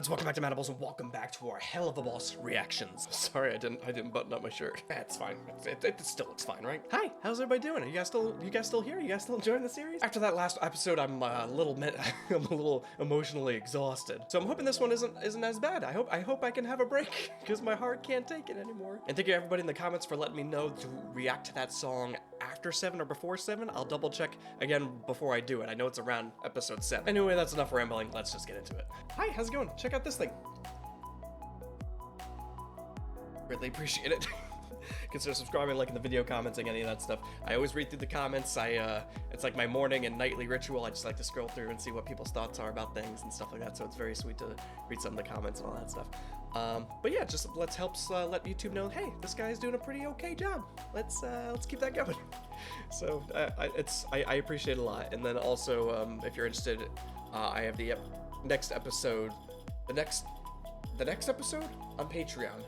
dudes, welcome back to Manables and welcome back to our Helluva boss reactions. Sorry, I didn't button up my shirt. It's fine. It still looks fine, right? Hi, how's everybody doing? Are you guys still here? You guys still enjoying the series? After that last episode, I'm a little emotionally exhausted. So I'm hoping this one isn't as bad. I hope I can have a break because my heart can't take it anymore. And thank you everybody in the comments for letting me know to react to that song after 7 or before 7. I'll double check again before I do it. I know it's around episode 7. Anyway, that's enough rambling. Let's just get into it. Hi, how's it going? Check out this thing. Really appreciate it. Consider subscribing, liking the video, commenting, any of that stuff. I always read through the comments. It's like my morning and nightly ritual. I just like to scroll through and see what people's thoughts are about things and stuff like that. So it's very sweet to read some of the comments and all that stuff. But yeah, just let YouTube know, hey, this guy's doing a pretty okay job. Let's keep that going. So I appreciate it a lot. And then also, if you're interested, I have the next episode, the next episode on Patreon.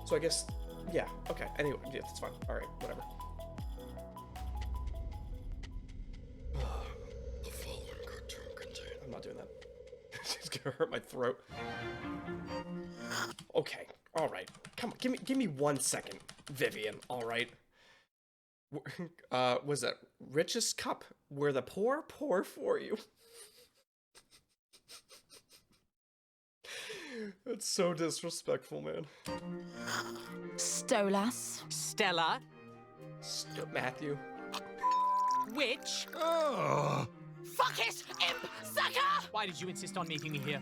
So I guess, yeah, okay. Anyway, yeah, that's fine. All right, whatever. The following cartoon contains. I'm not doing that. It's gonna hurt my throat. Okay, all right. Come on, give me 1 second, Vivian. All right. Was that richest cup where the poor pour for you? It's so disrespectful, man. Stolas. Stella. Matthew. Witch. Oh. Fuck it, imp sucker! Why did you insist on meeting me here?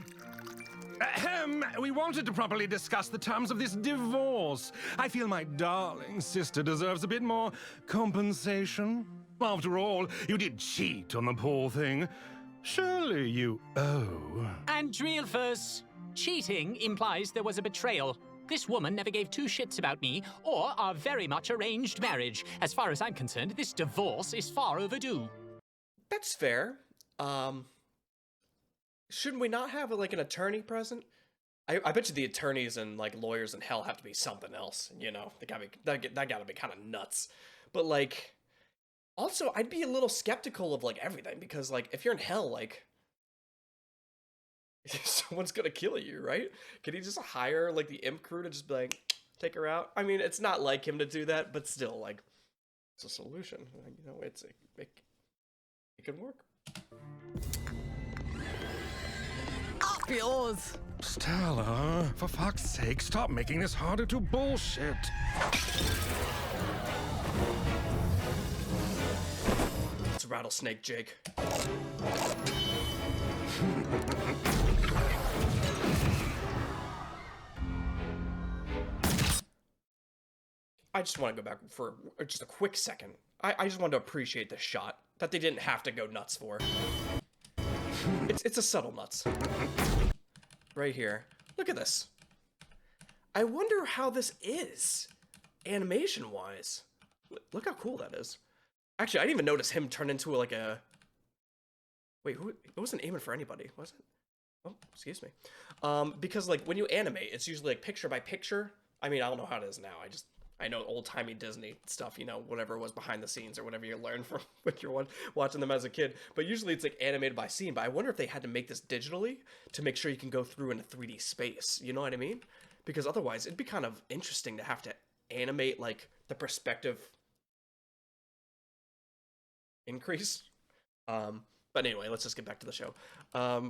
We wanted to properly discuss the terms of this divorce. I feel my darling sister deserves a bit more compensation. After all, you did cheat on the poor thing. Surely you owe. And Dreelfers. Cheating implies there was a betrayal. This woman never gave two shits about me or our very much arranged marriage. As far as I'm concerned, this divorce is far overdue. That's fair. Shouldn't we not have like an attorney present? I bet you the attorneys and like lawyers in hell have to be something else. You know, they gotta be that gotta be kind of nuts. But like, also I'd be a little skeptical of like everything because like if you're in hell, like someone's gonna kill you, right? Can he just hire like the imp crew to just be like take her out? I mean, it's not like him to do that, but still, like, it's a solution. You know, it can work. Up yours! Stella, for fuck's sake, stop making this harder to bullshit. It's a rattlesnake, Jake. I just want to go back for just a quick second. I just wanted to appreciate the shot that they didn't have to go nuts for. It's a subtle nuts. Right here. Look at this. I wonder how this is, animation-wise. Look how cool that is. Actually, I didn't even notice him turn into like a... Wait, it wasn't aiming for anybody, was it? Oh, excuse me. Because like when you animate, it's usually like picture by picture. I mean, I don't know how it is now. I know old-timey Disney stuff, you know, whatever was behind the scenes or whatever you learned from when you're watching them as a kid. But usually it's like animated by scene. But I wonder if they had to make this digitally to make sure you can go through in a 3D space. You know what I mean? Because otherwise it'd be kind of interesting to have to animate like the perspective increase. But anyway, let's just get back to the show.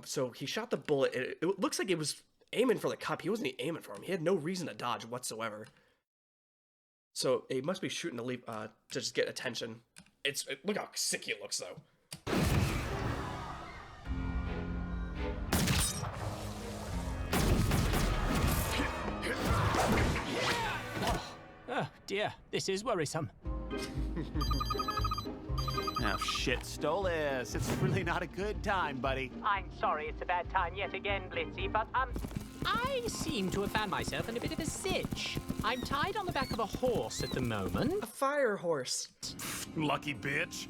So he shot the bullet. It looks like it was aiming for the cup. He wasn't aiming for him. He had no reason to dodge whatsoever. So it must be shooting to leap to just get attention. Look how sick he looks though. Oh dear, this is worrisome. Oh shit, Stolas. It's really not a good time, buddy. I'm sorry it's a bad time yet again, Blitzy, but I seem to have found myself in a bit of a sitch. I'm tied on the back of a horse at the moment. A fire horse. Lucky bitch.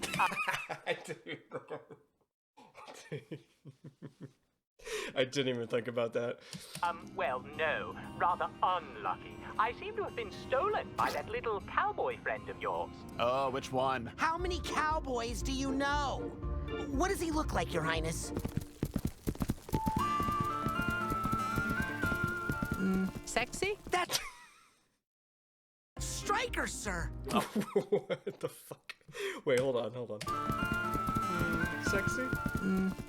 I didn't even think about that. Well, no, rather unlucky. I seem to have been stolen by that little cowboy friend of yours. Oh, which one? How many cowboys do you know? What does he look like, Your Highness? Sexy? That's Striker, sir. What the fuck? Wait, hold on. Sexy?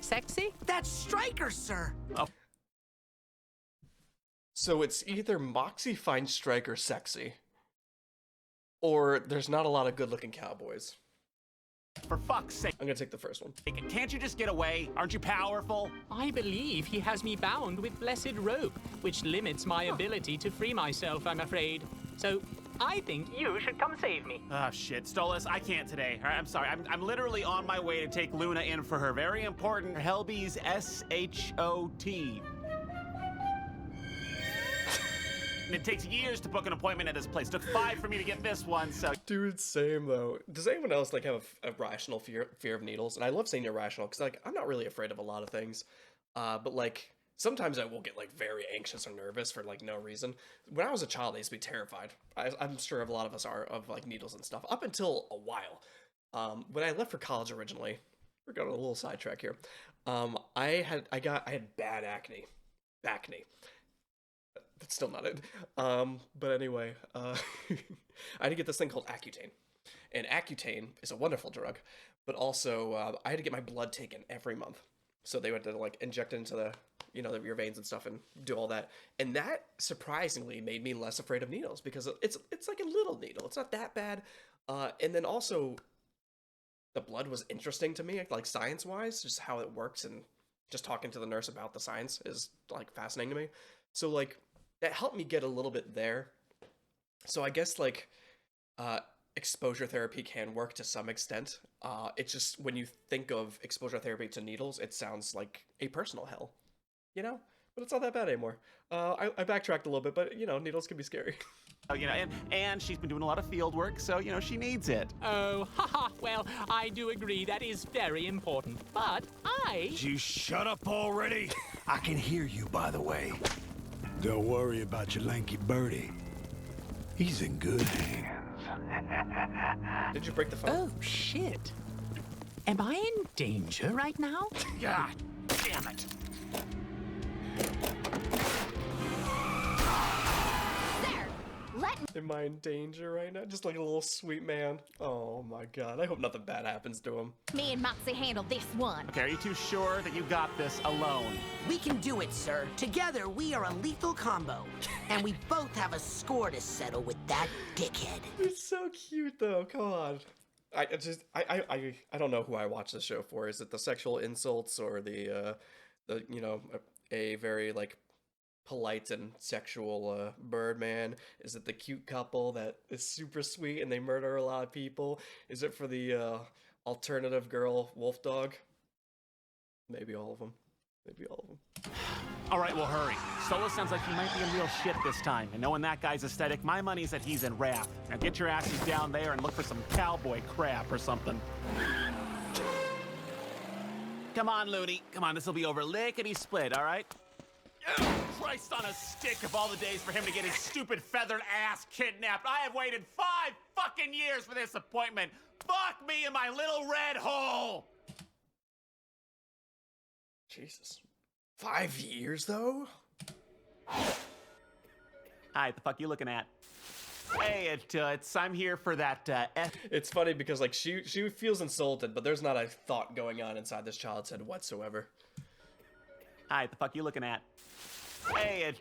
Sexy? That's Striker, sir. So it's either Moxie finds Striker sexy, or there's not a lot of good-looking cowboys. For fuck's sake. I'm gonna take the first one. Can't you just get away? Aren't you powerful? I believe he has me bound with blessed rope, which limits my ability to free myself, I'm afraid. So, I think you should come save me. Oh, shit. Stolas, I can't today. All right, I'm sorry. I'm literally on my way to take Luna in for her very important Helby's SHOT. And it takes years to book an appointment at this place. It took 5 for me to get this one, so... Dude, same though. Does anyone else like have a rational fear of needles? And I love saying irrational because like I'm not really afraid of a lot of things, but like sometimes I will get like very anxious or nervous for like no reason. When I was a child, I used to be terrified. I'm sure a lot of us are of like needles and stuff. Up until a while, when I left for college originally, we're going on a little sidetrack here. I had bad acne. That's still not it. But anyway, I had to get this thing called Accutane. And Accutane is a wonderful drug, but also I had to get my blood taken every month. So they went to like inject it into the, your veins and stuff and do all that. And that surprisingly made me less afraid of needles because it's like a little needle. It's not that bad. And then also the blood was interesting to me, like science-wise, just how it works, and just talking to the nurse about the science is like fascinating to me. So like that helped me get a little bit there. So I guess like exposure therapy can work to some extent. It's just when you think of exposure therapy to needles, it sounds like a personal hell, But it's not that bad anymore. I backtracked a little bit, but needles can be scary. And she's been doing a lot of field work, so she needs it. Oh, haha, well, I do agree that is very important, but You shut up already? I can hear you, by the way. Don't worry about your lanky birdie. He's in good hands. Did you break the phone? Oh, shit. Am I in danger right now? God damn it. Am I in danger right now? Just like a little sweet man. Oh my god. I hope nothing bad happens to him. Me and Moxie handle this one. Okay, are you too sure that you got this alone? We can do it, sir. Together, we are a lethal combo. And we both have a score to settle with that dickhead. It's so cute though. Come on. I don't know who I watch this show for. Is it the sexual insults or the a very like polite and sexual Birdman? Is it the cute couple that is super sweet and they murder a lot of people? Is it for the alternative girl wolf dog? Maybe all of them. All right, well, hurry. Stolas sounds like he might be in real shit this time. And knowing that guy's aesthetic, my money's that he's in wrath. Now get your asses down there and look for some cowboy crap or something. Come on, Looney. Come on, this'll be over lickety-split, all right? Christ on a stick of all the days for him to get his stupid feathered ass kidnapped. I have waited 5 fucking years for this appointment. Fuck me in my little red hole. Jesus. 5 years though? Hi, the fuck you looking at? Hey, I'm here for that, It's funny because like she feels insulted, but there's not a thought going on inside this child's head whatsoever. Hi, the fuck you looking at? Hey,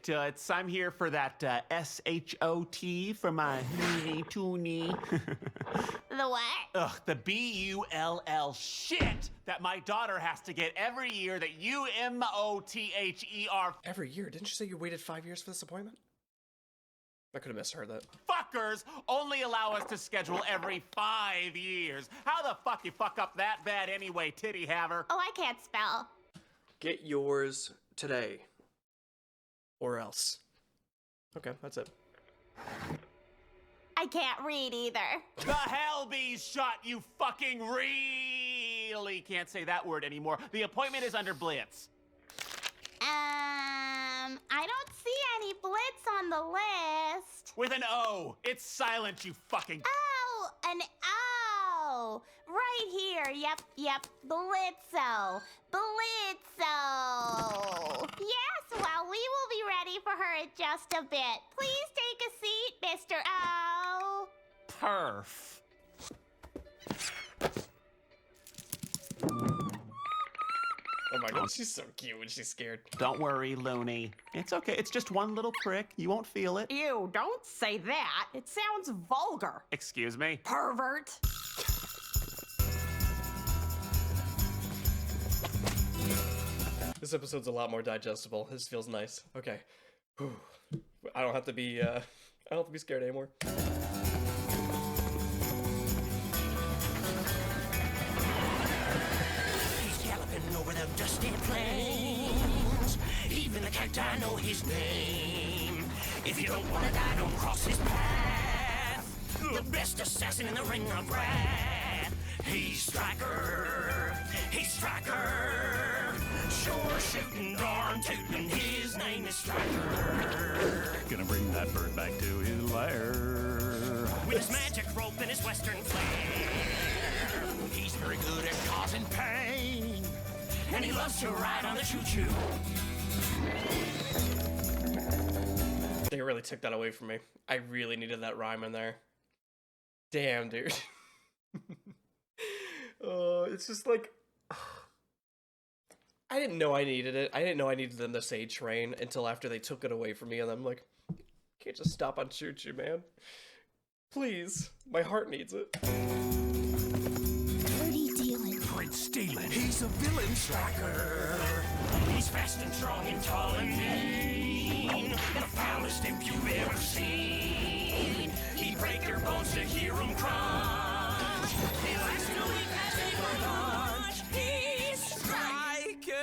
I'm here for that, SHOT for my toony. The what? Ugh, the BULL shit that my daughter has to get every year, that UMOTHER Every year? Didn't you say you waited 5 years for this appointment? I could have misheard that. fuckers only allow us to schedule every 5 years. How the fuck you fuck up that bad anyway, titty haver? Oh, I can't spell. Get yours today. Or else. Okay, that's it. I can't read either. The Hellbees shot, you fucking really can't say that word anymore. The appointment is under blitz. I don't see any blitz on the list. With an O. It's silent, you fucking... Oh, an O. Right here. Yep. Blitzo. Yes, well, we will be ready for for her just a bit. Please take a seat, Mr. O. Perf. Oh my god, she's so cute when she's scared. Don't worry, Looney. It's okay. It's just one little prick. You won't feel it. Ew, don't say that. It sounds vulgar. Excuse me? Pervert. This episode's a lot more digestible. This feels nice. Okay. Whew. I don't have to be scared anymore. He's galloping over the dusty plains. Even the cacti know his name. If you don't want to die, don't cross his path. The best assassin in the ring of wrath. He's Striker. He's Striker. Sure shooting, darn tootin'. His name is Striker. Gonna bring that bird back to his lair. With his magic rope and his western flair. He's very good at causing pain. And he loves to ride on the choo-choo. They really took that away from me. I really needed that rhyme in there. Damn, dude. It's just like... I didn't know I needed it. I didn't know I needed them to say train until after they took it away from me, and I'm like, can't just stop on choo-choo, man. Please. My heart needs it. Pretty dealing. Prince stealing. He's a villain striker. He's fast and strong and tall and mean. The foulest imp you've ever seen. He'd break your bones to hear him crunch. He likes to eat magic for lunch. He's Striker.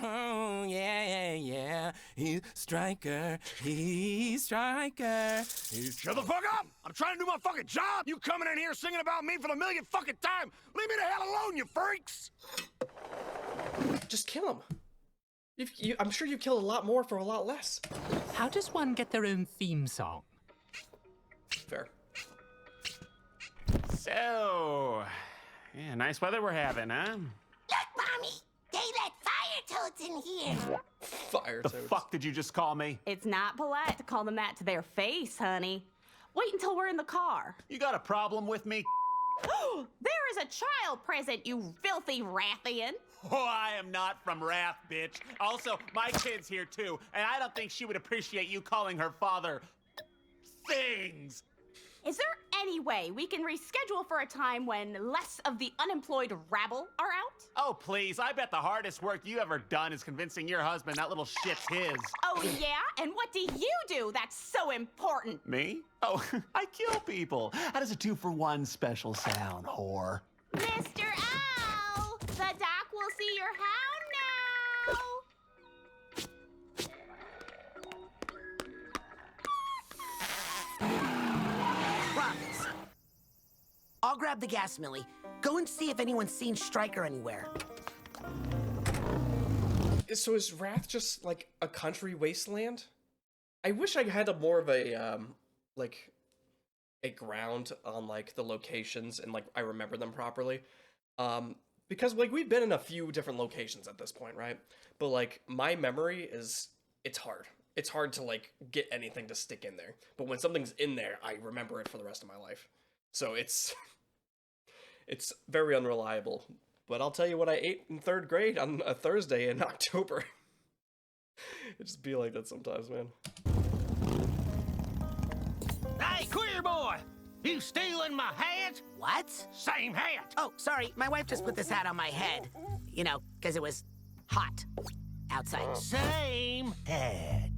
Oh, yeah. He's Striker. He's Striker. Shut the fuck up! I'm trying to do my fucking job! You coming in here singing about me for the millionth fucking time! Leave me the hell alone, you freaks! Just kill him. I'm sure you kill a lot more for a lot less. How does one get their own theme song? Fair. So, yeah, nice weather we're having, huh? Look, Mommy! They let fire toads in here! Fire The toads. fuck did you just call me? It's not polite to call them that to their face, honey. Wait until we're in the car. You got a problem with me? There is a child present, you filthy Rathian. Oh, I am not from Wrath, bitch. Also, my kid's here too, and I don't think she would appreciate you calling her father things. Is there any way we can reschedule for a time when less of the unemployed rabble are out? Oh, please, I bet the hardest work you ever done is convincing your husband that little shit's his. Oh, yeah? And what do you do that's so important? Me? Oh, I kill people. How does a 2-for-1 special sound, whore? Mr. O! The doc will see your hound now! Promise. I'll grab the gas, Millie. Go and see if anyone's seen Striker anywhere. So is Wrath just like a country wasteland? I wish I had more of a like a ground on like the locations and like I remember them properly. Because like we've been in a few different locations at this point, right? But like my memory is it's hard. It's hard to like get anything to stick in there. But when something's in there, I remember it for the rest of my life. So it's very unreliable. But I'll tell you what I ate in 3rd grade on a Thursday in October. It just be like that sometimes, man. Hey, queer boy! You stealing my hat? What? Same hat! Oh, sorry. My wife just put this hat on my head. You know, because it was hot outside. Same hat.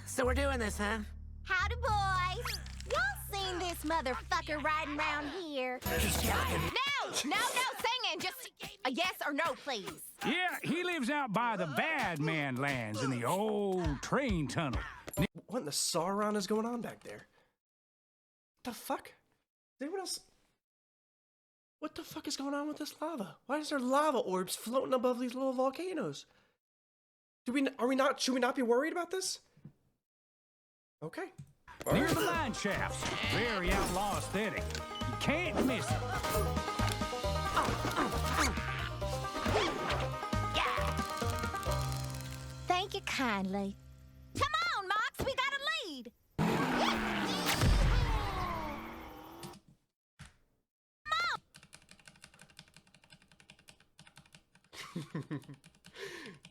So we're doing this, huh? Howdy, boys! Y'all seen this motherfucker riding around here? He's galloping. No, singing. Just a yes or no, please. Yeah, he lives out by the Bad Man lands in the old train tunnel. What in the Sauron is going on back there? What the fuck? Is anyone else? What the fuck is going on with this lava? Why is there lava orbs floating above these little volcanoes? Should we not be worried about this? Okay. Near the mine shafts. Very outlaw aesthetic. You can't miss it. Thank you kindly. Come on, Mox, we got a lead.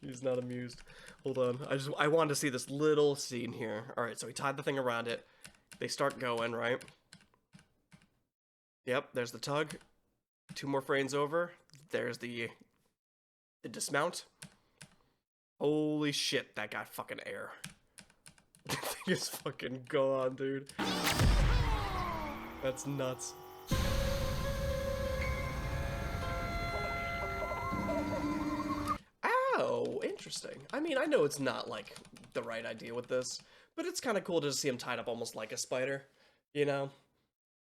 He's not amused. Hold on. I wanted to see this little scene here. Alright, so he tied the thing around it. They start going, right? Yep, there's the tug. 2 more frames over. There's the dismount. Holy shit, that got fucking air. The thing is fucking gone, dude. That's nuts. Oh, interesting. I mean, I know it's not, like, the right idea with this, but it's kind of cool to see him tied up almost like a spider, you know?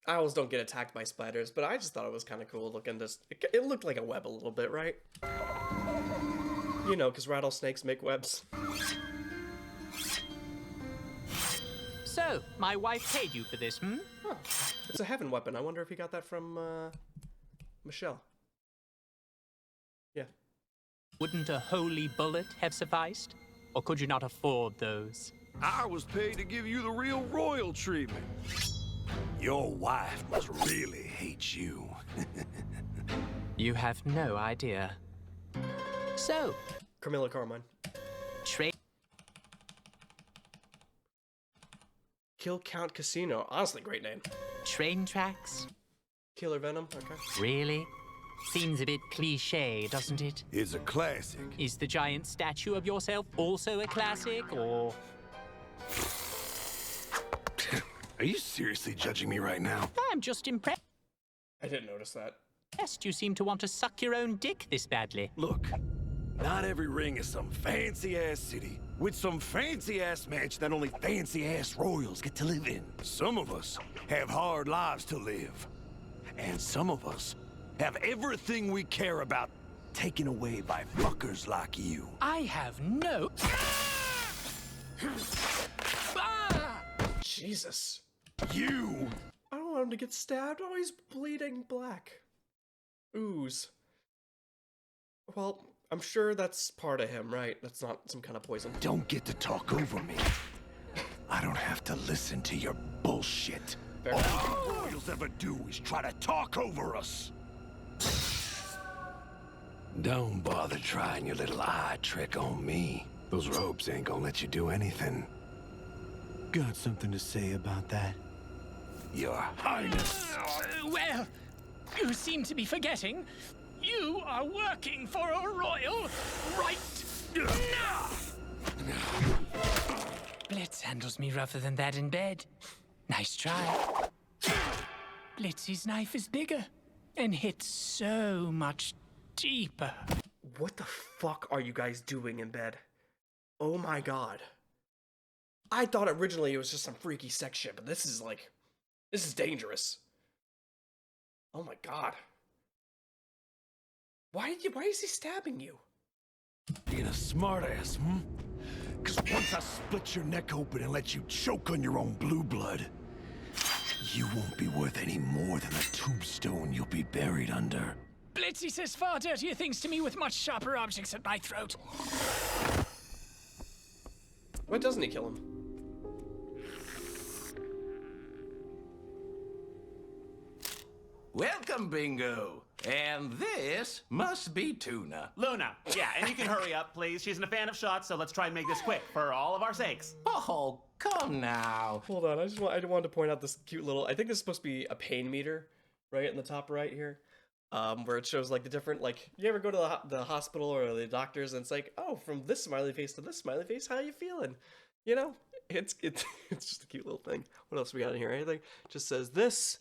I always don't get attacked by spiders, but I just thought it was kind of cool looking this. It looked like a web a little bit, right? You know, because rattlesnakes make webs. So, my wife paid you for this, hmm? Huh. It's a heaven weapon. I wonder if he got that from, Michelle. Yeah. Wouldn't a holy bullet have sufficed? Or could you not afford those? I was paid to give you the real royal treatment. Your wife must really hate you. You have no idea. So, Camilla Carmine. trade. Kill Count Casino. Honestly, great name. Train tracks? Killer Venom. Okay. Really? Seems a bit cliche, doesn't it? It's a classic. Is the giant statue of yourself also a classic, or...? Are you seriously judging me right now? I'm just impressed. I didn't notice that. You seem to want to suck your own dick this badly. Look, not every ring is some fancy-ass city with some fancy-ass mansion that only fancy-ass royals get to live in. Some of us have hard lives to live. And some of us have everything we care about taken away by fuckers like you. I have no... Jesus. You! I don't want him to get stabbed. Oh, he's bleeding black. Ooze. Well, I'm sure that's part of him, right? That's not some kind of poison. Don't get to talk over me. I don't have to listen to your bullshit. Fair All enough. you royals ever do is try to talk over us. Don't bother trying your little eye trick on me. Those ropes ain't gonna let you do anything. Got something to say about that? Your Highness. Well, you seem to be forgetting. You are working for a royal right now. Blitz handles me rougher than that in bed. Nice try. Blitz's knife is bigger and hits so much deeper. What the fuck are you guys doing in bed? Oh my god. I thought originally it was just some freaky sex shit, but this is like... This is dangerous. Oh my god. Why is he stabbing you? Being a smartass, hmm? Because once I split your neck open and let you choke on your own blue blood, you won't be worth any more than the tombstone you'll be buried under. Blitzy says far dirtier things to me with much sharper objects at my throat. Why doesn't he kill him? Welcome, Bingo. And this must be Tuna. Luna, yeah, and you can hurry up, please. She's a fan of shots, so let's try and make this quick for all of our sakes. Oh, come now. Hold on, I wanted to point out this cute little... I think this is supposed to be a pain meter, right in the top right here. Where it shows like the different, like, you ever go to the hospital or the doctors and it's like, oh, from this smiley face to this smiley face, how you feeling? You know, it's just a cute little thing. What else we got in here? Anything? Just says this,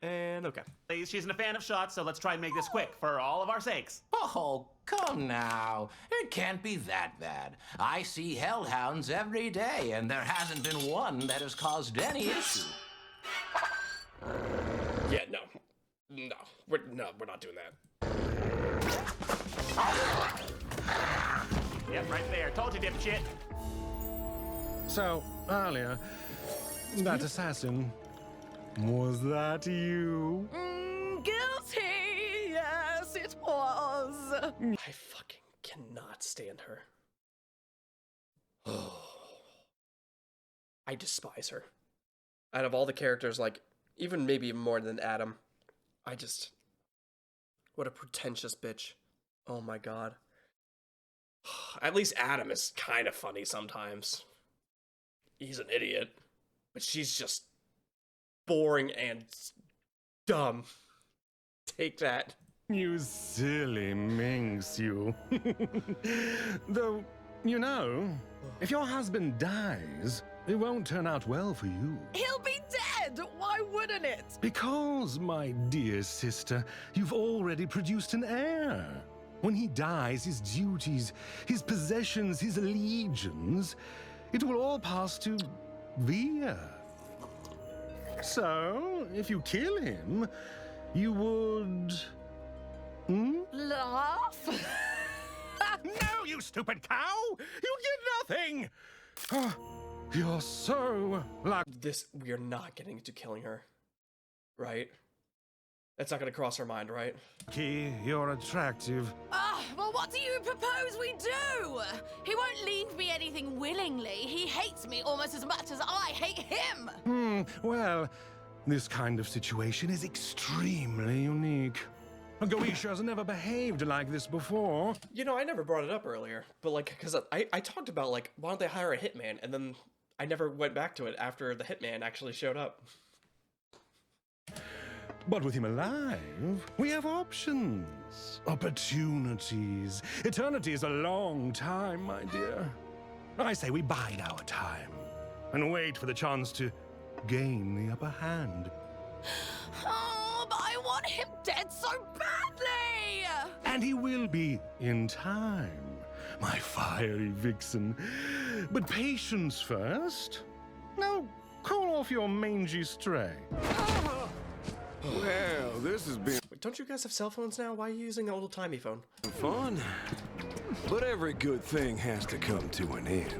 and okay. Please, she's a fan of shots, so let's try and make this quick for all of our sakes. Oh, come now. It can't be that bad. I see hellhounds every day, and there hasn't been one that has caused any issue. Yeah, no, we're not doing that. Yep, right there. Told you, dipshit. So, earlier, that assassin, was that you? Guilty, yes, it was. I fucking cannot stand her. I despise her. Out of all the characters, like, even maybe more than Adam, what a pretentious bitch. Oh my god. At least Adam is kind of funny sometimes. He's an idiot. But she's just boring and dumb. Take that. You silly minx, you. Though, you know, if your husband dies, it won't turn out well for you. He'll be dead! Why wouldn't it? Because, my dear sister, you've already produced an heir. When he dies, his duties, his possessions, his allegiance, it will all pass to the earth. So, if you kill him, you would... Laugh? No, you stupid cow! You did nothing! Oh, you're so lucky. We are not getting to killing her. Right? That's not gonna cross her mind, right? You're attractive. Well, what do you propose we do? He won't leave me anything willingly. He hates me almost as much as I hate him. Well, this kind of situation is extremely unique. Goetia has never behaved like this before. You know, I never brought it up earlier, but like, because I talked about, like, why don't they hire a hitman, and then I never went back to it after the hitman actually showed up. But with him alive, we have options, opportunities. Eternity is a long time, my dear. I say we bide our time and wait for the chance to gain the upper hand. Oh, but I want him dead so badly! And he will be in time, my fiery vixen. But patience first. Now, call off your mangy stray. Well, this has been Wait, don't you guys have cell phones now? Why are you using an old-timey phone? fun. But every good thing has to come to an end.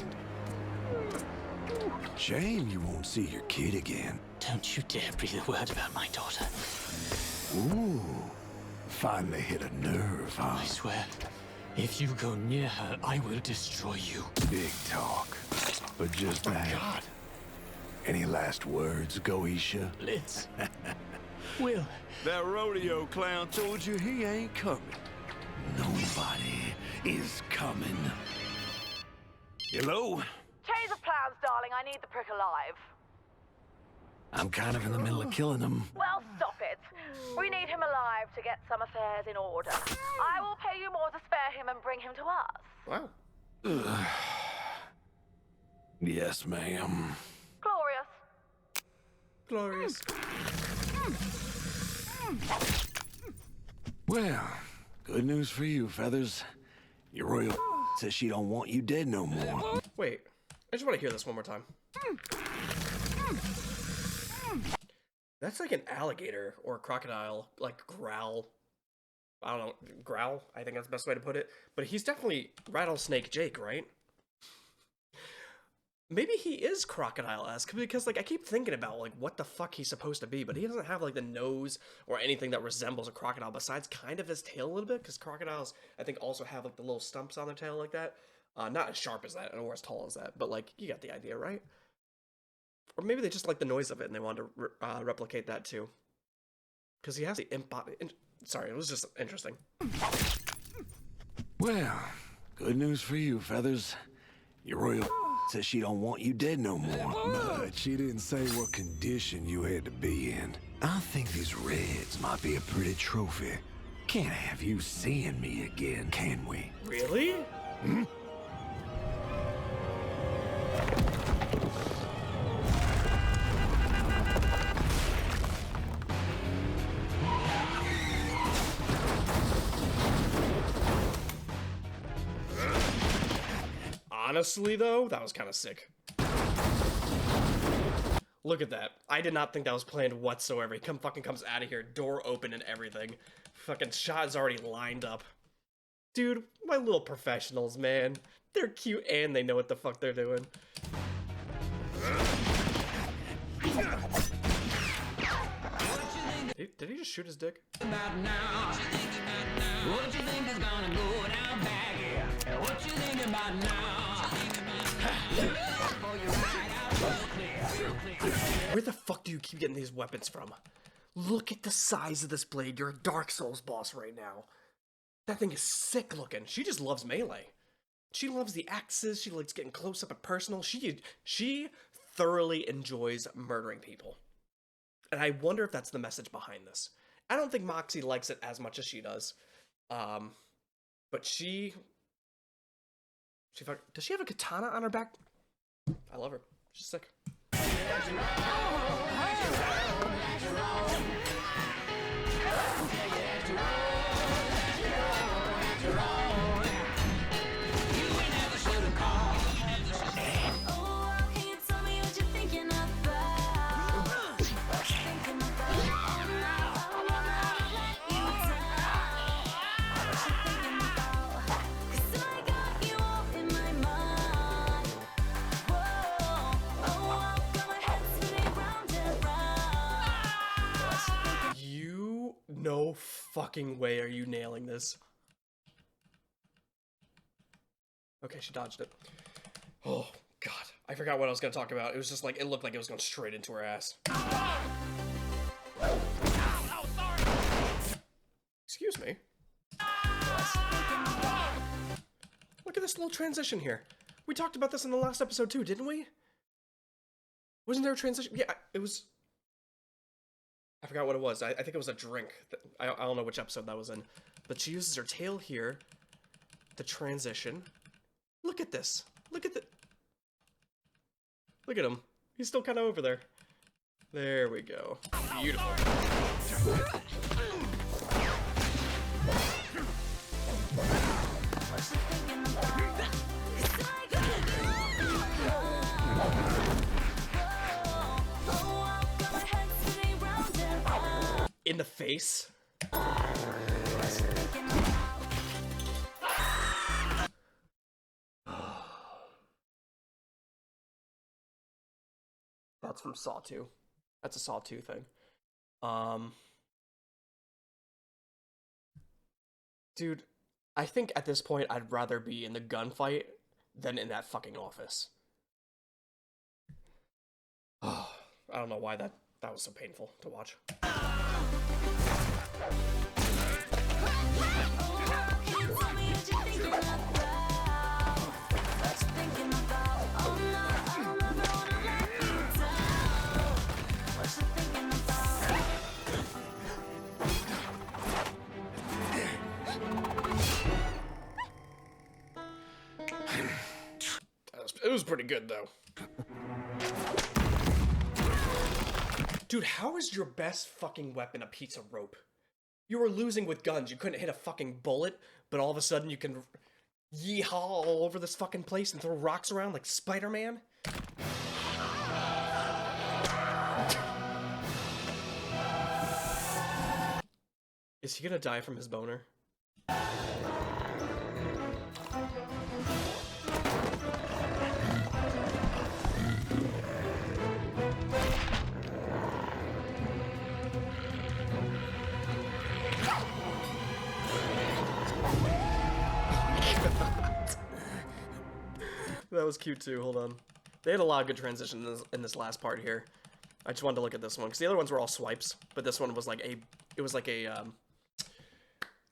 Shame you won't see your kid again. Don't you dare breathe a word about my daughter. Ooh, finally hit a nerve, huh? I swear, if you go near her, I will destroy you. Big talk. But just that. God. Any last words, Goetia? Liz. Will. That rodeo clown told you he ain't coming. Nobody is coming. Hello? Change of plans, darling. I need the prick alive. I'm kind of in the middle of killing him. Well, stop it. We need him alive to get some affairs in order. I will pay you more to spare him and bring him to us. Wow. Yes, ma'am. Glorious. Glorious. Well, good news for you, Feathers. Your royal says she don't want you dead no more. Wait, I just want to hear this one more time. That's like an alligator or a crocodile, like growl. I don't know, growl? I think that's the best way to put it. But he's definitely Rattlesnake Jake, right? Maybe he is crocodile-esque, because, like, I keep thinking about, like, what the fuck he's supposed to be, but he doesn't have, like, the nose or anything that resembles a crocodile, besides kind of his tail a little bit, because crocodiles, I think, also have, like, the little stumps on their tail like that. Not as sharp as that, or as tall as that, but, like, you got the idea, right? Or maybe they just like the noise of it, and they wanted to replicate that, too. Because he has the sorry, it was just interesting. Well, good news for you, Feathers. Your royal says she don't want you dead no more. But she didn't say what condition you had to be in. I think these reds might be a pretty trophy. Can't have you seeing me again, can we? Really? Hmm? Honestly, though, that was kind of sick. Look at that. I did not think that was planned whatsoever. He fucking comes out of here, door open and everything. Fucking shot is already lined up. Dude, my little professionals, man. They're cute and they know what the fuck they're doing. Did he just shoot his dick? What you think is gonna go down back here? What you think about now? For you right out real clear. Where the fuck do you keep getting these weapons from? Look at the size of this blade. You're a Dark Souls boss right now. That thing is sick looking. She just loves melee. She loves the axes. She likes getting close up and personal. She thoroughly enjoys murdering people. And I wonder if that's the message behind this. I don't think Moxie likes it as much as she does. But she does she have a katana on her back? I love her. She's sick. No fucking way are you nailing this. Okay, she dodged it. Oh, God. I forgot what I was going to talk about. It was just like, it looked like it was going straight into her ass. Excuse me. Look at this little transition here. We talked about this in the last episode too, didn't we? Wasn't there a transition? Yeah, it was... I forgot what it was. I think it was a drink. I don't know which episode that was in. But she uses her tail here. The transition. Look at this. Look at him. He's still kind of over there. There we go. Beautiful. In the face. That's from Saw 2. That's a Saw 2 thing. Dude, I think at this point I'd rather be in the gunfight than in that fucking office. Oh, I don't know why that was so painful to watch. It was pretty good though. Dude, how is your best fucking weapon a piece of rope? You were losing with guns. You couldn't hit a fucking bullet, but all of a sudden you can yeehaw all over this fucking place and throw rocks around like Spider-Man? Is he gonna die from his boner? That was cute too, hold on. They had a lot of good transitions in this last part here. I just wanted to look at this one, because the other ones were all swipes, but this one was like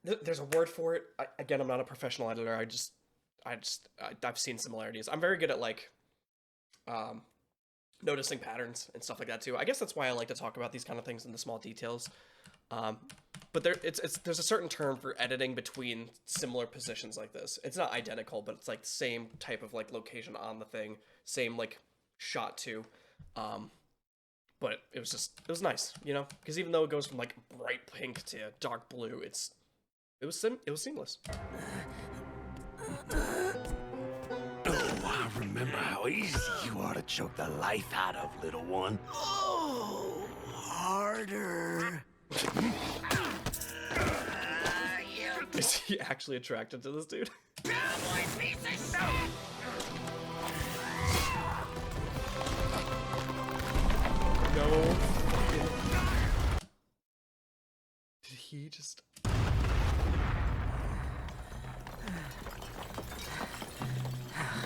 there's a word for it. Again, I'm not a professional editor, I've seen similarities. I'm very good at like, noticing patterns and stuff like that too. I guess that's why I like to talk about these kind of things in the small details. But there's a certain term for editing between similar positions like this. It's not identical, but it's like the same type of like location on the thing, same like shot too. But it was nice, you know, because even though it goes from like bright pink to dark blue, it was seamless. Oh, I remember how easy you are to choke the life out of, little one. Oh, harder. Is he actually attracted to this dude? Cowboy piece of shit! No. Did he just...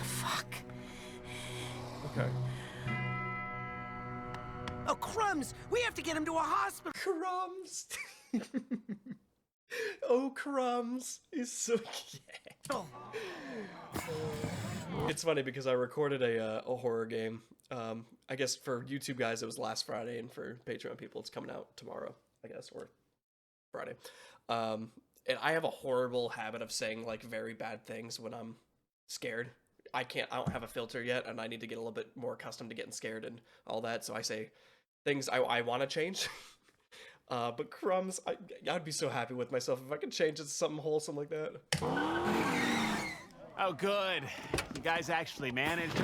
Fuck. Okay. Crumbs! We have to get him to a hospital! Crumbs! Oh, Crumbs! He's so cute. It's funny because I recorded a horror game. I guess for YouTube guys it was last Friday, and for Patreon people it's coming out tomorrow, I guess, or Friday. And I have a horrible habit of saying like very bad things when I'm scared. I don't have a filter yet, and I need to get a little bit more accustomed to getting scared and all that, so I say things I want to change. But Crumbs, I'd be so happy with myself if I could change it to something wholesome like that. Oh, good. You guys actually managed.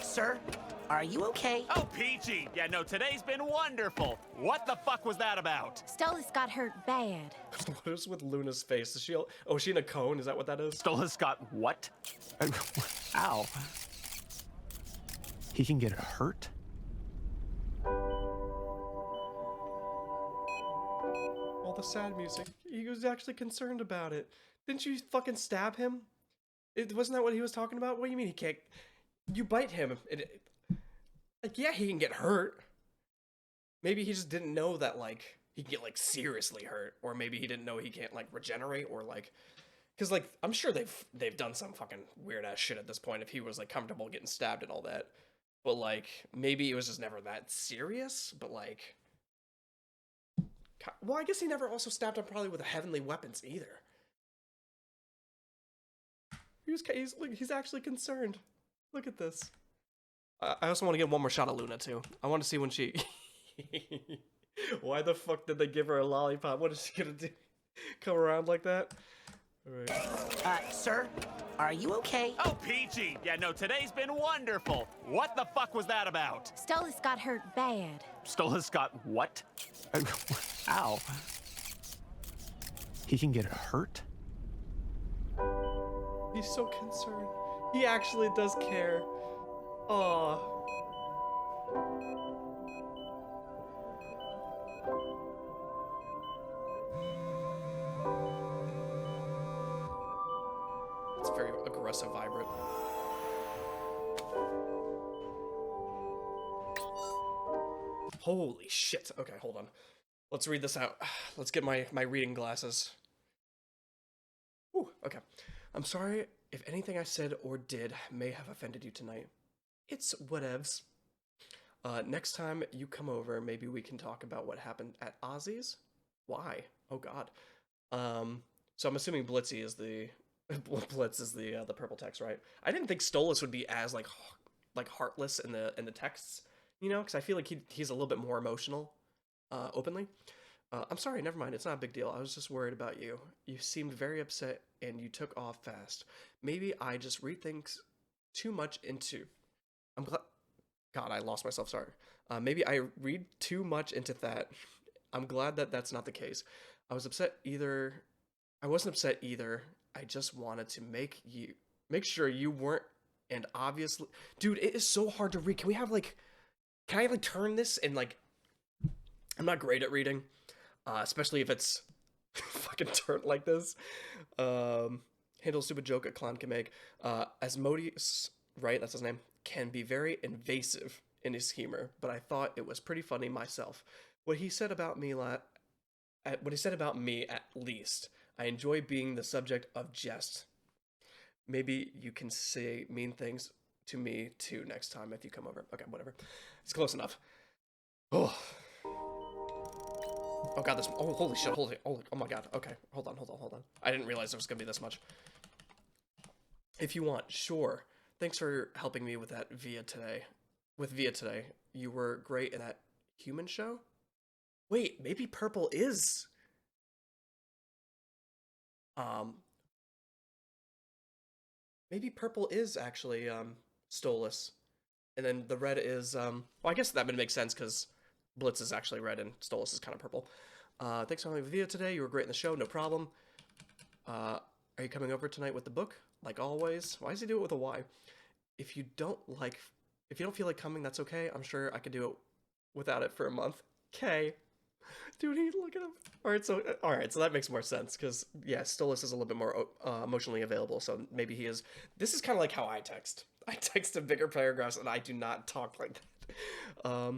Sir, are you okay? Oh, Peachy! Yeah, no, today's been wonderful. What the fuck was that about? Stolas got hurt bad. What is with Luna's face? Is she? Oh, is she in a cone? Is that what that is? Stolas got what? Ow. He can get hurt? All the sad music. He was actually concerned about it. Didn't you fucking stab him? Wasn't that what he was talking about? What do you mean he can't? You bite him. Like, yeah, he can get hurt. Maybe he just didn't know that, like, he can get, like, seriously hurt. Or maybe he didn't know he can't, like, regenerate or, like... Because, like, I'm sure they've done some fucking weird-ass shit at this point if he was, like, comfortable getting stabbed and all that. But, like, maybe it was just never that serious, but, like... Well, I guess he never also stabbed him probably with heavenly weapons either. He's actually concerned. Look at this. I also want to get one more shot of Luna, too. I want to see when she... Why the fuck did they give her a lollipop? What is she gonna do? Come around like that? Alright. Sir, are you okay? Oh, Peachy! Yeah, no, today's been wonderful. What the fuck was that about? Stolas got hurt bad. Stolas got what? Ow. He can get hurt? He's so concerned. He actually does care. Aww. It's very aggressive, vibrant. Holy shit. Okay, hold on. Let's read this out. Let's get my reading glasses. Ooh, okay. I'm sorry if anything I said or did may have offended you tonight. It's whatevs. Next time you come over, maybe we can talk about what happened at Ozzy's. Why? Oh God. So I'm assuming Blitzy is the Blitz is the purple text, right? I didn't think Stolas would be as like heartless in the texts, you know, because I feel like he's a little bit more emotional, openly. I'm sorry, never mind. It's not a big deal. I was just worried about you. You seemed very upset and you took off fast. Maybe I just read things too much into. I'm glad. God, I lost myself. Sorry. Maybe I read too much into that. I'm glad that that's not the case. I wasn't upset either. I just wanted to make sure you weren't, and obviously, dude, it is so hard to read. Can I like turn this and like, I'm not great at reading, especially if it's fucking turned like this. Handle stupid joke a clown can make. Asmodeus, right? That's his name. Can be very invasive in his humor, but I thought it was pretty funny myself. What he said about me at least. I enjoy being the subject of jest. Maybe you can say mean things to me too next time if you come over. Okay, whatever. It's close enough. Oh. Oh God, this. Oh, holy shit. Oh my God. Okay, hold on. I didn't realize there was gonna be this much. If you want, sure. Thanks for helping me with that Via today. You were great in that human show? Wait, maybe purple is... Maybe purple is actually, Stolas. And then the red is, well, I guess that would make sense, because Blitz is actually red and Stolas is kind of purple. Thanks for having me with Via today. You were great in the show, no problem. Are you coming over tonight with the book? Like always? Why does he do it with a Y? If you don't feel like coming, that's okay. I'm sure I could do it without it for a month. Okay. Dude, look at him. All right, so that makes more sense because yeah, Stolas is a little bit more emotionally available. So maybe he is. This is kind of like how I text. I text in bigger paragraphs, and I do not talk like that.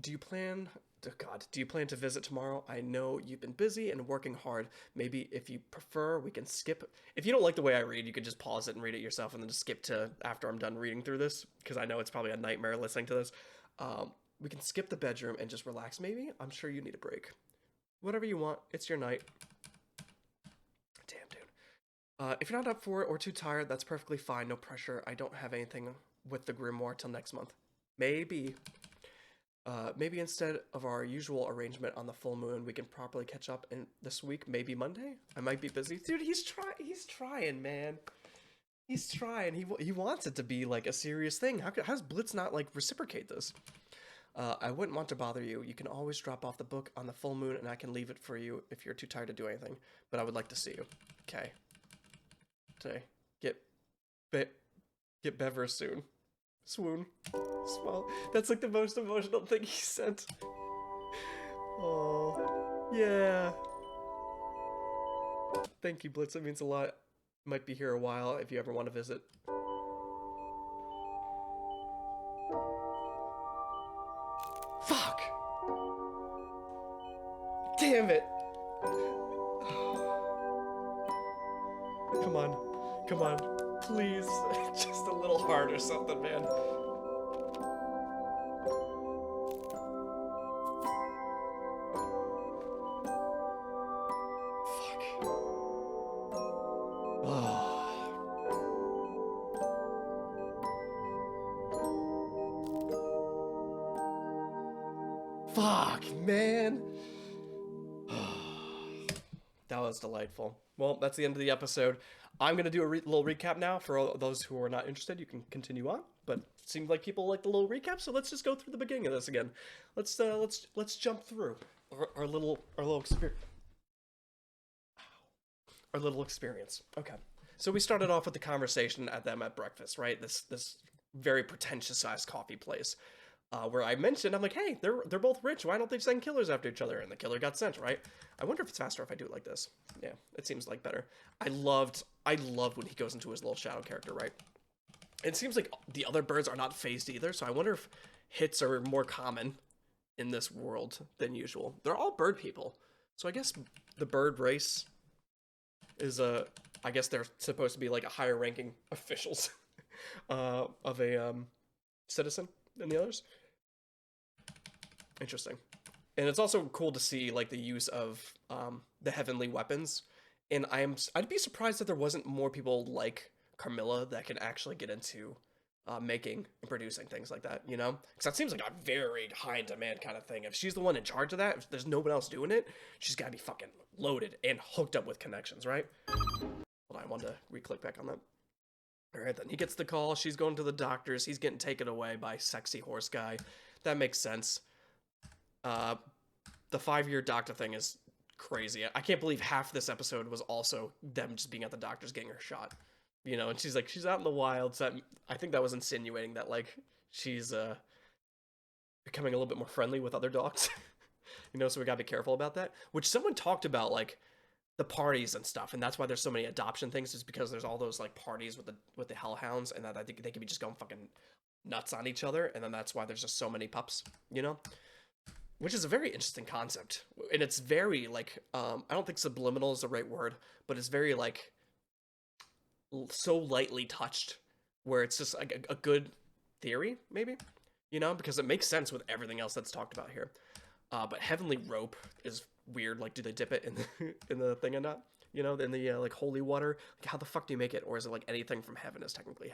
Do you plan? Oh God, do you plan to visit tomorrow? I know you've been busy and working hard. Maybe if you prefer, we can skip. If you don't like the way I read, you could just pause it and read it yourself, and then just skip to after I'm done reading through this because I know it's probably a nightmare listening to this. We can skip the bedroom and just relax. Maybe I'm sure you need a break. Whatever you want. It's your night. Damn, dude. If you're not up for it or too tired, that's perfectly fine. No pressure. I don't have anything with the grimoire till next month. Maybe. Maybe instead of our usual arrangement on the full moon, we can properly catch up in this week. Maybe Monday. I might be busy, dude. He's trying, man. He's trying. He wants it to be like a serious thing. How's Blitz not like reciprocate this? I wouldn't want to bother you. You can always drop off the book on the full moon, and I can leave it for you if you're too tired to do anything. But I would like to see you. Okay. Okay. Get bever soon. Swoon. Swell. That's like the most emotional thing he sent. Oh, yeah. Thank you, Blitz. It means a lot. Might be here a while if you ever want to visit. Fuck! Damn it! Come on. Come on. Please. Just a little heart or something, man. Fuck, man. That was delightful. Well, that's the end of the episode. I'm going to do a little recap now. For all those who are not interested, you can continue on. But it seemed like people like the little recap, so let's just go through the beginning of this again. Let's jump through our little experience. Our little experience. Okay. So we started off with the conversation at breakfast, right? This very pretentious sized coffee place. Where I mentioned, I'm like, hey, they're both rich. Why don't they send killers after each other? And the killer got sent, right? I wonder if it's faster if I do it like this. Yeah, it seems like better. I loved when he goes into his little shadow character, right? It seems like the other birds are not phased either, so I wonder if hits are more common in this world than usual. They're all bird people, so I guess the bird race is I guess they're supposed to be like a higher ranking officials of a citizen than the others. Interesting. And it's also cool to see like the use of the heavenly weapons. And I'd be surprised that there wasn't more people like Carmilla that can actually get into making and producing things like that, you know? Because that seems like a very high demand kind of thing. If she's the one in charge of that, if there's no one else doing it, she's got to be fucking loaded and hooked up with connections, right? Hold on, I wanted to re-click back on that. All right, then he gets the call. She's going to the doctor's. He's getting taken away by sexy horse guy. That makes sense. The 5-year doctor thing is crazy. I can't believe half this episode was also them just being at the doctor's getting her shot. You know, and she's like, she's out in the wild. So I think that was insinuating that, like, she's becoming a little bit more friendly with other dogs. You know, so we gotta be careful about that. Which someone talked about, like, the parties and stuff, and that's why there's so many adoption things, is because there's all those, like, parties with the hellhounds, and that I think they could be just going fucking nuts on each other, and then that's why there's just so many pups, you know? Which is a very interesting concept. And it's very, like, I don't think subliminal is the right word, but it's very, like, so lightly touched, where it's just like a good theory, maybe, you know, because it makes sense with everything else that's talked about here. But heavenly rope is weird. Like, do they dip it in in the thing or not? You know, in the like holy water. Like, how the fuck do you make it? Or is it like anything from heaven is technically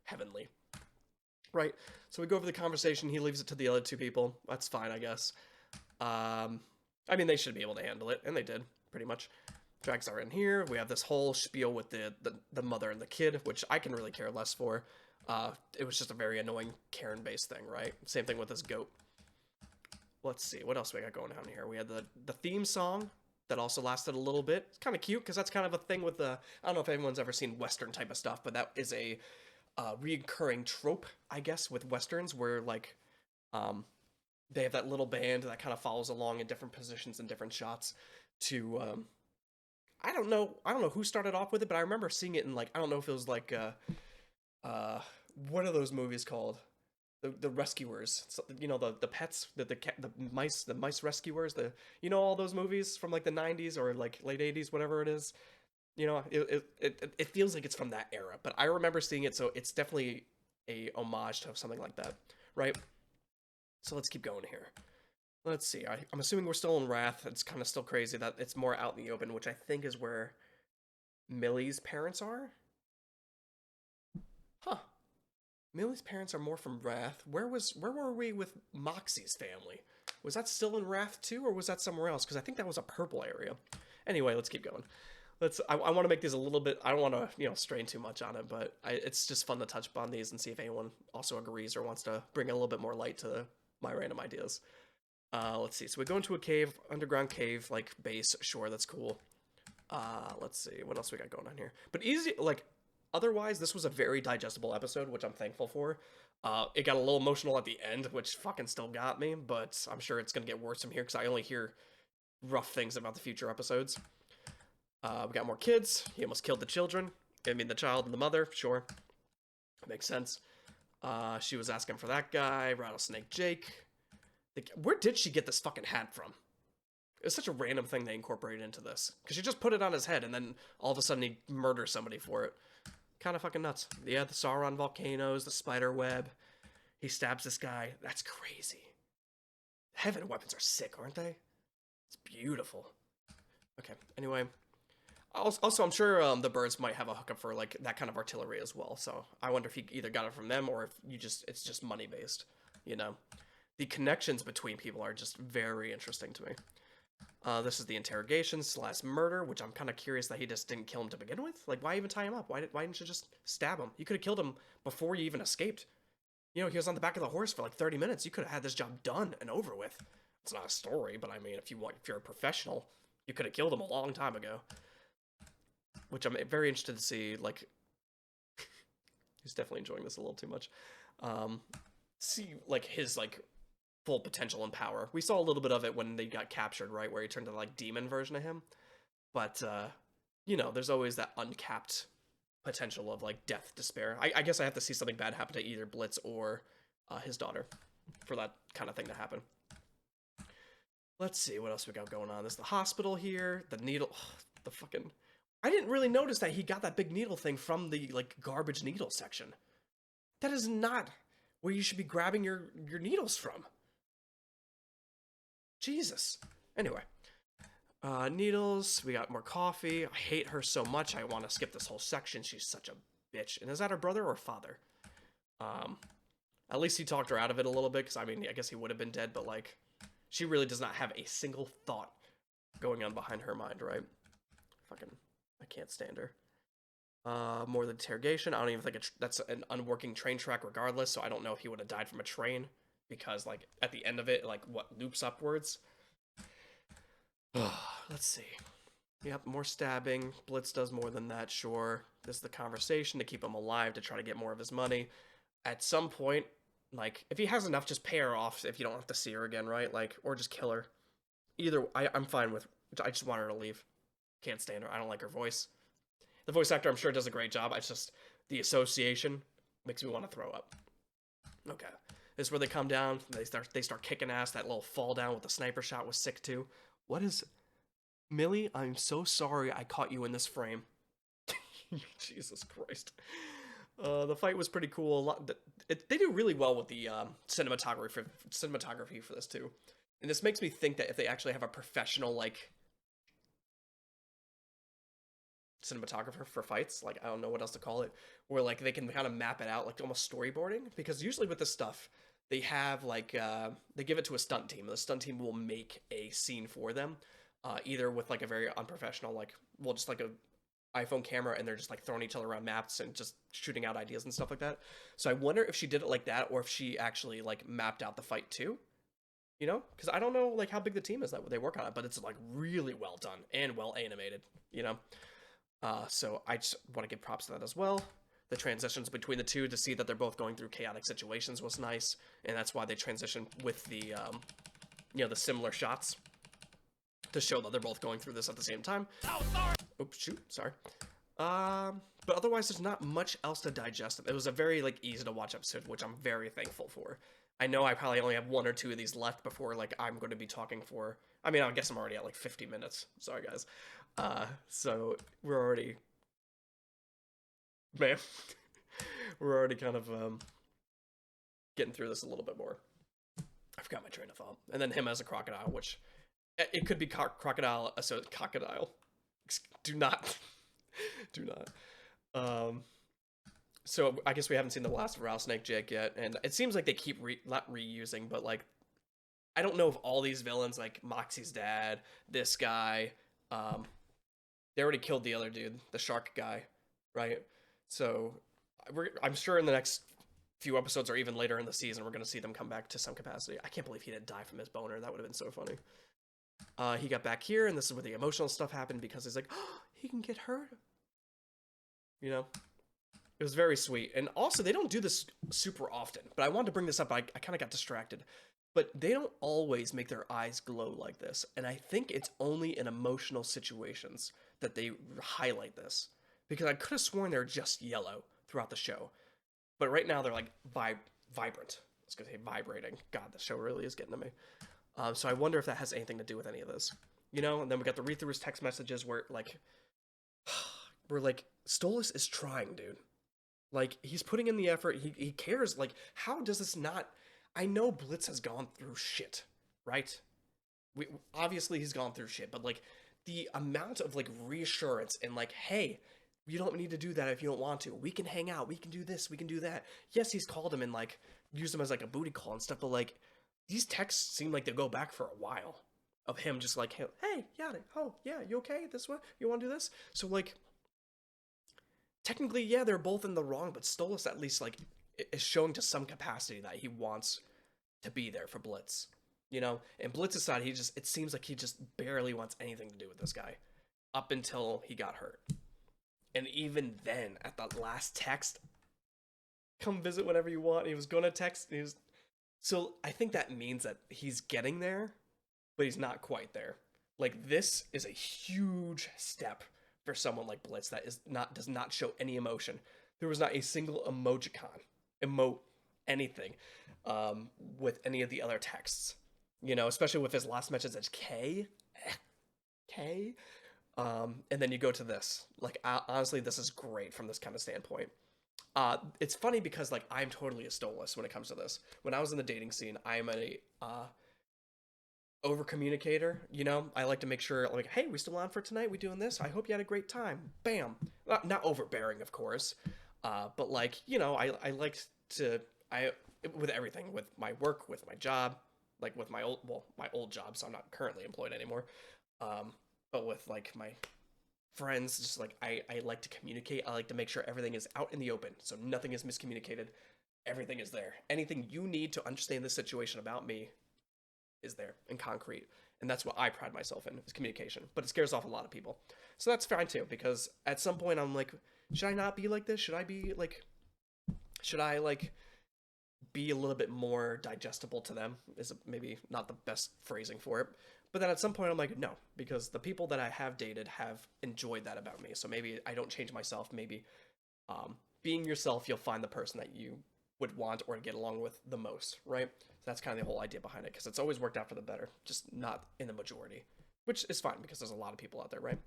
heavenly? Right. So we go over the conversation. He leaves it to the other two people. That's fine, I guess. I mean, they should be able to handle it, and they did pretty much. Drags are in here. We have this whole spiel with the mother and the kid, which I can really care less for. It was just a very annoying Karen-based thing, right? Same thing with this goat. Let's see, what else we got going on here? We had the theme song that also lasted a little bit. It's kind of cute, because that's kind of a thing with the... I don't know if anyone's ever seen Western type of stuff, but that is a reoccurring trope, I guess, with Westerns, where, like, they have that little band that kind of follows along in different positions and different shots to I don't know who started off with it, but I remember seeing it in like, I don't know if it was like what are those movies called? The rescuers, so, you know, the pets, the mice rescuers, you know, all those movies from like the 90s or like late 80s, whatever it is. You know, it feels like it's from that era, but I remember seeing it, so it's definitely a homage to something like that, right? So let's keep going here. Let's see. I'm assuming we're still in Wrath. It's kind of still crazy that it's more out in the open, which I think is where Millie's parents are. Huh. Millie's parents are more from Wrath. Where were we with Moxie's family? Was that still in Wrath too, or was that somewhere else? Because I think that was a purple area. Anyway, let's keep going. I want to make these a little bit, I don't want to, you know, strain too much on it, but it's just fun to touch upon these and see if anyone also agrees or wants to bring a little bit more light to my random ideas. Let's see. So we go into a cave, underground cave, like base. Sure, that's cool. Let's see. What else we got going on here? But easy, like, otherwise, this was a very digestible episode, which I'm thankful for. It got a little emotional at the end, which fucking still got me, but I'm sure it's going to get worse from here because I only hear rough things about the future episodes. We got more kids. He almost killed the children. I mean, the child and the mother. Sure. Makes sense. She was asking for that guy, Rattlesnake Jake. Where did she get this fucking hat from? It was such a random thing they incorporated into this. Because she just put it on his head, and then all of a sudden he murders somebody for it. Kind of fucking nuts. Yeah, the Sauron volcanoes, the spider web. He stabs this guy. That's crazy. Heaven weapons are sick, aren't they? It's beautiful. Okay, anyway. Also, I'm sure the birds might have a hookup for like that kind of artillery as well. So I wonder if he either got it from them or if it's just money based. You know, the connections between people are just very interesting to me. This is the interrogation / murder, which I'm kind of curious that he just didn't kill him to begin with. Like, why even tie him up? Why didn't you just stab him? You could have killed him before you even escaped. You know, he was on the back of the horse for like 30 minutes. You could have had this job done and over with. It's not a story, but I mean, if you're a professional, you could have killed him a long time ago. Which I'm very interested to see, like, he's definitely enjoying this a little too much. See, like, his, like, full potential and power. We saw a little bit of it when they got captured, right, where he turned to, like, demon version of him. But, you know, there's always that uncapped potential of, like, death, despair. I guess I have to see something bad happen to either Blitz or his daughter for that kind of thing to happen. Let's see, what else we got going on? There's the hospital here, the needle, the fucking... I didn't really notice that he got that big needle thing from the, like, garbage needle section. That is not where you should be grabbing your needles from. Jesus. Anyway. Needles. We got more coffee. I hate her so much. I want to skip this whole section. She's such a bitch. And is that her brother or father? At least he talked her out of it a little bit, because, I mean, I guess he would have been dead, but, like, she really does not have a single thought going on behind her mind, right? Fucking... I can't stand her. More than interrogation. I don't even think that's an unworking train track regardless, so I don't know if he would have died from a train, because, like, at the end of it, like, what, loops upwards? Let's see. Yep, more stabbing. Blitz does more than that, sure. This is the conversation to keep him alive, to try to get more of his money. At some point, like, if he has enough, just pay her off if you don't have to see her again, right? Like, or just kill her. Either, I'm fine with, I just want her to leave. Can't stand her. I don't like her voice. The voice actor, I'm sure, does a great job. It's just the association makes me want to throw up. Okay. This is where they come down. They start kicking ass. That little fall down with the sniper shot was sick, too. What is... Millie, I'm so sorry I caught you in this frame. Jesus Christ. The fight was pretty cool. They do really well with the cinematography for this, too. And this makes me think that if they actually have a professional, like... cinematographer for fights, like, I don't know what else to call it, where, like, they can kind of map it out, like, almost storyboarding, because usually with this stuff, they have, like, they give it to a stunt team, and the stunt team will make a scene for them, either with, like, a very unprofessional, like, well, just, like, a iPhone camera, and they're just, like, throwing each other around maps and just shooting out ideas and stuff like that. So I wonder if she did it like that, or if she actually, like, mapped out the fight, too, you know? Because I don't know, like, how big the team is that they work on it, but it's, like, really well done, and well animated, you know? So I just want to give props to that as well. The transitions between the two to see that they're both going through chaotic situations was nice, and that's why they transitioned with the, you know, the similar shots to show that they're both going through this at the same time. Oh, sorry. Oops, shoot, sorry. But otherwise, there's not much else to digest. It was a very, like, easy to watch episode, which I'm very thankful for. I know I probably only have 1 or 2 of these left before, like, I'm going to be talking for... I mean, I guess I'm already at, like, 50 minutes. Sorry, guys. So, we're already... Man. We're already kind of, getting through this a little bit more. I forgot my train of thought. And then him as a crocodile, which... It could be crocodile... So, crocodile. Do not... Do not. So I guess we haven't seen the last of Rattlesnake Jake yet, and it seems like they keep not reusing, but like, I don't know if all these villains, like Moxie's dad, this guy, they already killed the other dude, the shark guy, right? So I'm sure in the next few episodes or even later in the season, we're gonna see them come back to some capacity. I can't believe he didn't die from his boner. That would have been so funny. He got back here, and this is where the emotional stuff happened because he's like, oh, he can get hurt. You know? It was very sweet. And also, they don't do this super often. But I wanted to bring this up. I kind of got distracted. But they don't always make their eyes glow like this. And I think it's only in emotional situations that they highlight this. Because I could have sworn they're just yellow throughout the show. But right now, they're like vibrant. I was going to say vibrating. God, the show really is getting to me. So I wonder if that has anything to do with any of this. You know? And then we got the read through his text messages where, like... We're like, Stolas is trying, dude. Like, he's putting in the effort. He cares. Like, how does this not... I know Blitz has gone through shit, right? Obviously, he's gone through shit, but, like, the amount of, like, reassurance and, like, hey, you don't need to do that if you don't want to. We can hang out. We can do this. We can do that. Yes, he's called him and, like, used him as, like, a booty call and stuff, but, like, these texts seem like they go back for a while of him just, like, hey, yada, oh, yeah, you okay? This one? You want to do this? So, like... Technically, yeah, they're both in the wrong, but Stolas at least, like, is showing to some capacity that he wants to be there for Blitz, you know? And Blitz's side, it seems like he just barely wants anything to do with this guy, up until he got hurt. And even then, at the last text, come visit whenever you want, he was gonna text, so I think that means that he's getting there, but he's not quite there. Like, this is a huge step for someone like Blitz that does not show any emotion. There was not a single emote, anything, with any of the other texts. You know, especially with his last message as K. And then you go to this. Like, honestly, this is great from this kind of standpoint. It's funny because, like, I'm totally a Stolas when it comes to this. When I was in the dating scene, I'm a over communicator, you know. I like to make sure, like, hey, we still on for tonight? We doing this? I hope you had a great time. Bam. Not overbearing, of course, but, like, you know, I like to, with everything, with my work, with my job, like with my old job, so I'm not currently employed anymore, but with, like, my friends, just, like, I like to communicate. I like to make sure everything is out in the open, so nothing is miscommunicated. Everything is there. Anything you need to understand this situation about me is there in concrete, and that's what I pride myself in, is communication. But it scares off a lot of people, so that's fine too, because at some point I'm like, should I not be like this? Should I like be a little bit more digestible to them? Is maybe not the best phrasing for it, but then at some point I'm like, no, because the people that I have dated have enjoyed that about me, so maybe I don't change myself. Maybe being yourself, you'll find the person that you would want or get along with the most, right? So that's kind of the whole idea behind it, because it's always worked out for the better, just not in the majority, which is fine because there's a lot of people out there, right?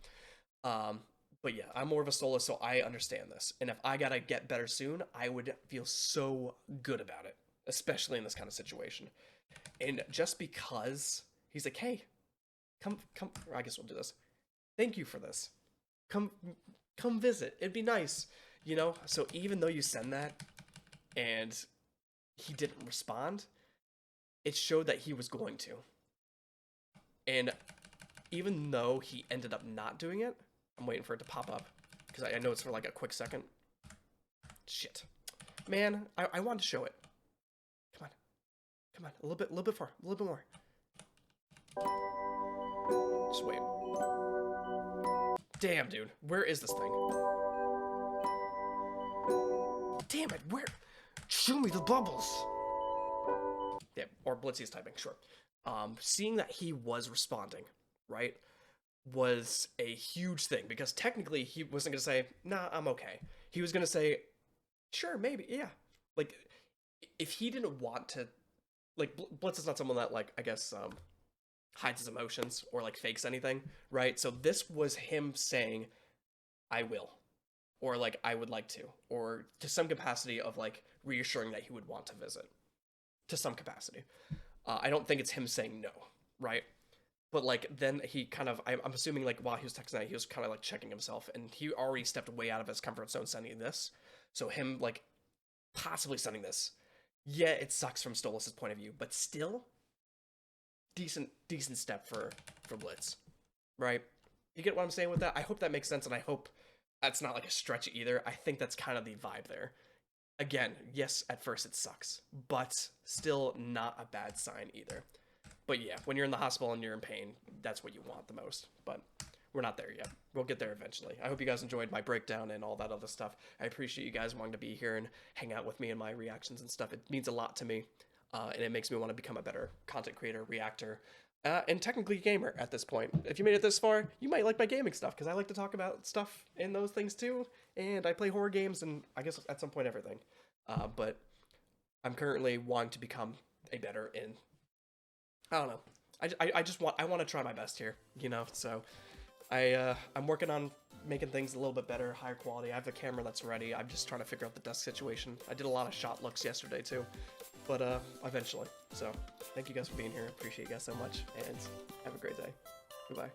But yeah, I'm more of a Stolas, so I understand this. And if I gotta get better soon, I would feel so good about it, especially in this kind of situation. And just because he's like, hey, come, or I guess we'll do this. Thank you for this. Come visit. It'd be nice, you know? So even though you send that, and he didn't respond, it showed that he was going to. And even though he ended up not doing it, I'm waiting for it to pop up, because I know it's for like a quick second. Shit. Man, I wanted to show it. Come on, a little bit far, a little bit more. Just wait. Damn, dude, where is this thing? damn it, where? Show me the bubbles. Yeah, or Blitzy's typing, sure. Seeing that he was responding, right, was a huge thing, because technically he wasn't gonna say, nah, I'm okay. He was gonna say, sure, maybe, yeah. Like, if he didn't want to, like, Blitz is not someone that, like, I guess, hides his emotions or, like, fakes anything, right? So this was him saying, I will, or, like, I would like to, or to some capacity of, like, reassuring that he would want to visit, to some capacity. I don't think it's him saying no, right? But, like, then he kind of, I'm assuming, like, while he was texting that, he was kind of, like, checking himself, and he already stepped way out of his comfort zone sending this. So him, like, possibly sending this, yeah, it sucks from Stolas' point of view, but still, decent step for Blitz, right? You get what I'm saying with that? I hope that makes sense, and I hope that's not, like, a stretch either. I think that's kind of the vibe there. Again, yes, at first it sucks, but still not a bad sign either. But yeah, when you're in the hospital and you're in pain, that's what you want the most. But we're not there yet. We'll get there eventually. I hope you guys enjoyed my breakdown and all that other stuff. I appreciate you guys wanting to be here and hang out with me and my reactions and stuff. It means a lot to me, and it makes me want to become a better content creator, reactor, and technically gamer at this point. If you made it this far, you might like my gaming stuff, because I like to talk about stuff in those things too, and I play horror games, and I guess at some point everything. But I'm currently wanting to become a better in, I don't know. I want to try my best here, you know. So I'm working on making things a little bit better, higher quality. I have a camera that's ready. I'm just trying to figure out the desk situation. I did a lot of shot looks yesterday too, but eventually. So thank you guys for being here. Appreciate you guys so much, and have a great day. Goodbye.